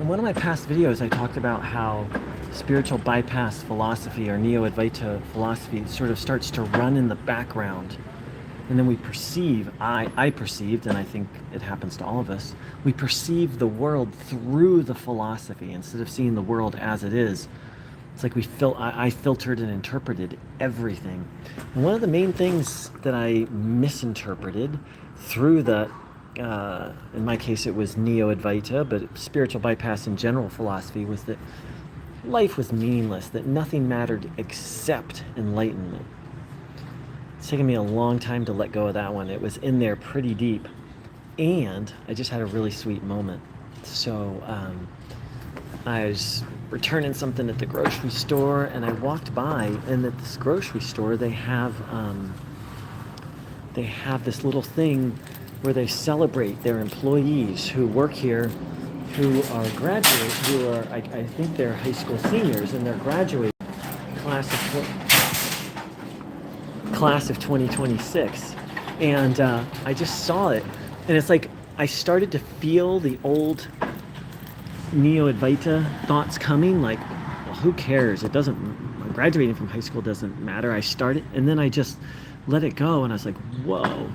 In one of my past videos, I talked about how spiritual bypass philosophy or Neo-Advaita philosophy sort of starts to run in the background. And then we perceive, I perceived, and I think it happens to all of us, we perceive the world through the philosophy instead of seeing the world as it is. It's like I filtered and interpreted everything. And one of the main things that I misinterpreted through the in my case it was Neo-Advaita, but spiritual bypass in general philosophy, was that life was meaningless, that nothing mattered except enlightenment. It's taken me a long time to let go of that one. It was in there pretty deep, and I just had a really sweet moment. So I was returning something at the grocery store, and I walked by, and at this grocery store they have this little thing where they celebrate their employees who work here, who are graduates, who are, I think they're high school seniors, and they're graduating class of 2026. And I just saw it, and it's like I started to feel the old Neo-Advaita thoughts coming, like, well, who cares? It doesn't, graduating from high school doesn't matter. I started, and then I just let it go, and I was like, whoa.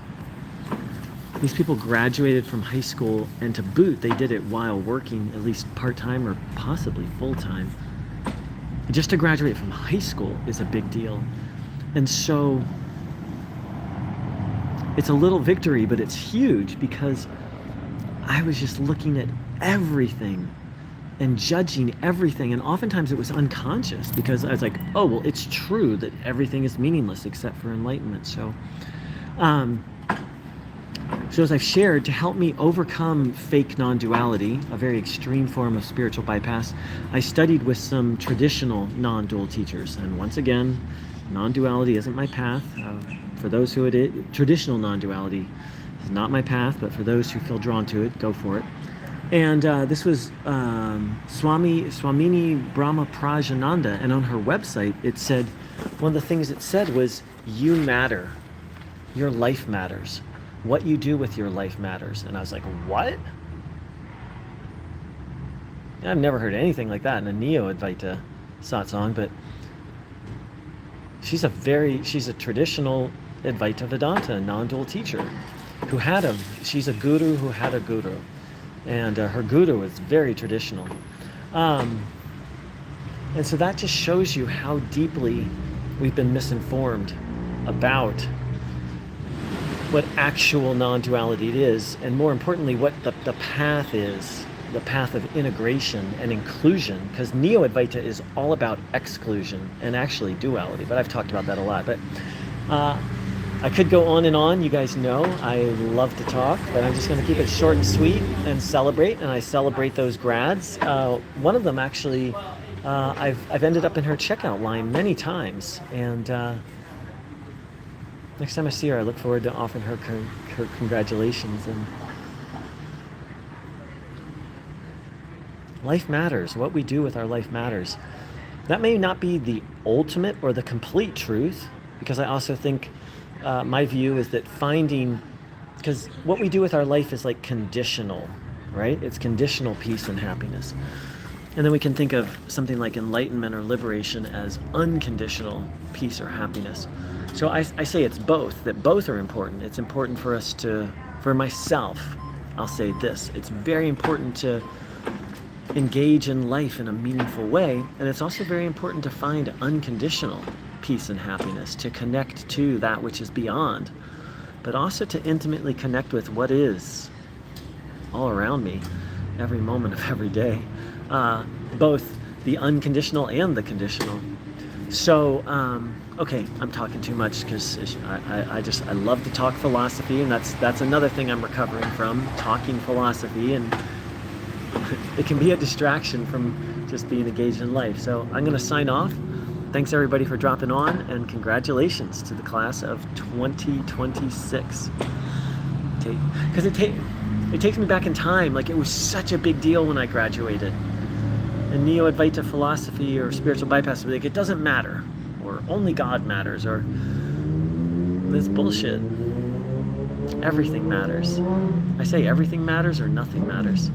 These people graduated from high school, and to boot, they did it while working at least part-time or possibly full-time. Just to graduate from high school is a big deal. And so it's a little victory, but it's huge, because I was just looking at everything and judging everything, and oftentimes it was unconscious, because I was like, oh, well, it's true that everything is meaningless except for enlightenment. So as I've shared, to help me overcome fake non-duality, a very extreme form of spiritual bypass, I studied with some traditional non-dual teachers. And once again, non-duality isn't my path. For those who it is, traditional non-duality is not my path, but for those who feel drawn to it, go for it. And this was Swamini Brahma Prajananda, and on her website it said, one of the things it said was, you matter, your life matters. What you do with your life matters. And I was like, what? I've never heard anything like that in a Neo-Advaita satsang, but she's a traditional Advaita Vedanta non-dual teacher she's a guru who had a guru. And her guru was very traditional. And so that just shows you how deeply we've been misinformed about what actual non-duality it is, and more importantly, what the path is, the path of integration and inclusion, because Neo-Advaita is all about exclusion and actually duality, but I've talked about that a lot. But I could go on and on. You guys know I love to talk, but I'm just going to keep it short and sweet and celebrate, and I celebrate those grads. One of them actually, I've ended up in her checkout line many times, and next time I see her, I look forward to offering her congratulations. And life matters. What we do with our life matters. That may not be the ultimate or the complete truth, because I also think my view is that because what we do with our life is like conditional, right? It's conditional peace and happiness. And then we can think of something like enlightenment or liberation as unconditional peace or happiness. So I say it's both, that both are important. It's important for us for myself, I'll say this, it's very important to engage in life in a meaningful way, and it's also very important to find unconditional peace and happiness, to connect to that which is beyond, but also to intimately connect with what is all around me, every moment of every day, both the unconditional and the conditional. So, okay, I'm talking too much, because I love to talk philosophy, and that's another thing I'm recovering from, talking philosophy, and it can be a distraction from just being engaged in life. So I'm going to sign off. Thanks everybody for dropping on, and congratulations to the class of 2026. Because it takes me back in time. Like, it was such a big deal when I graduated. And Neo-Advaita philosophy or spiritual bypass, like, it doesn't matter, or only God matters, or this bullshit. Everything matters. I say everything matters or nothing matters.